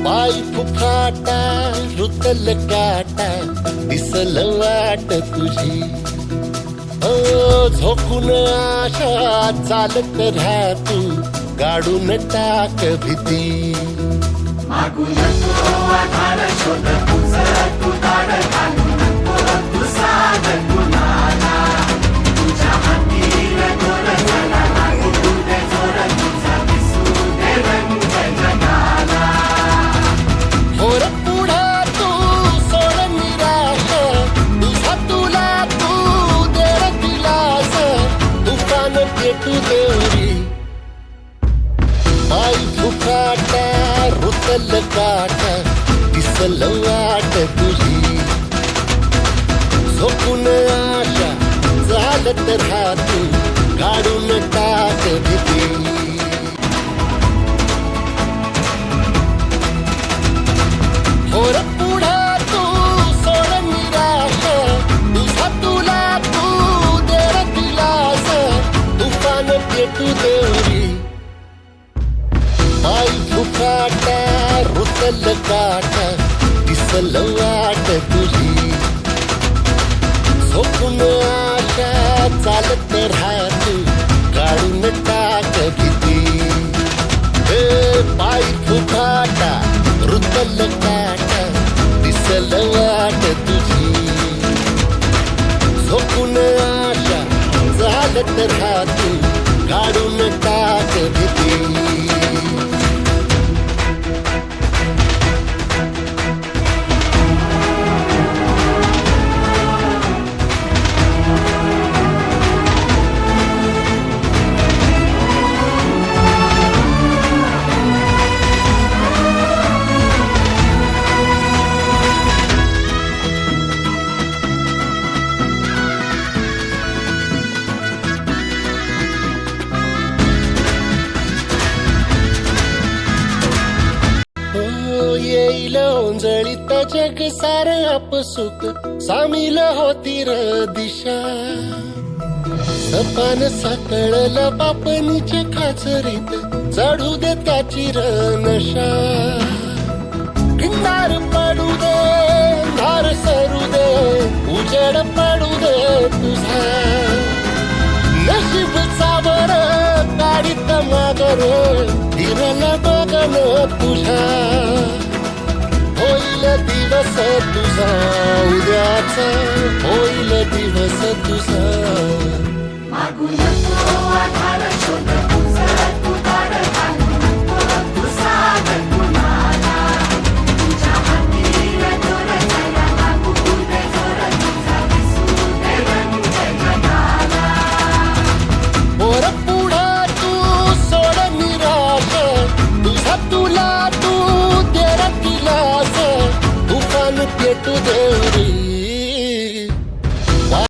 पायी फुफाटा रुतल काटा दिसल वाट तुझी. झोकून आशा चालत राहा तू गाडून टाक भीती. मागू नको आधार शोध तुझं तू दाड घालू नको तू साध कुणाला. तुझ्या हातीर दोर झाला लागू दे जोर तुझा दिसू दे रंग जगाला. होर पुढे तू सोड निराश तुझा तुला तू दे दिलास तुफान पेटू देवरी. पायी फुफाटा रुतल काटा दिसल वाट तुझी. झोपून आशा चालत राहा तू काढून टाक भीती. होर पुढे तू सोड निराश तुझा तुला तू दे दिलास तुफान पेटू देवरी. पायी फुफाटा रुतल काटा दिसल वाट तुझी. झोपून आशा चालत राहा तू काढून टाक भीती. पायी फुफाटा रुतल काटा दिसल वाट तुझी. झोपून आशा चालत राहा तू काढून टाक भीती. येईल ओंजळीत जग सार आपसुक सामील होती र दिशा. सपान साकळलं बापणीच्या खाचरीत चढू दे त्याची र नशा. किंदार पडू दे धार सरू दे उजेड पडू दे तुझा. नशीब चावर गाडीत मागर हिरल बघन तुझ्या. होईल दिवस तुझा उद्याचा होईल दिवस तुझा. मागू नको आधार शोध तुझं तू दाड घालू नको तू साध कुणाला. तुझ्या हातीर दोर झाला लागू दे जोर तुझा दिसू दे रंग जगाला. होर पुढे तू सोड निराश तुझा तुला तू दे दिलास तुफान पेटू दे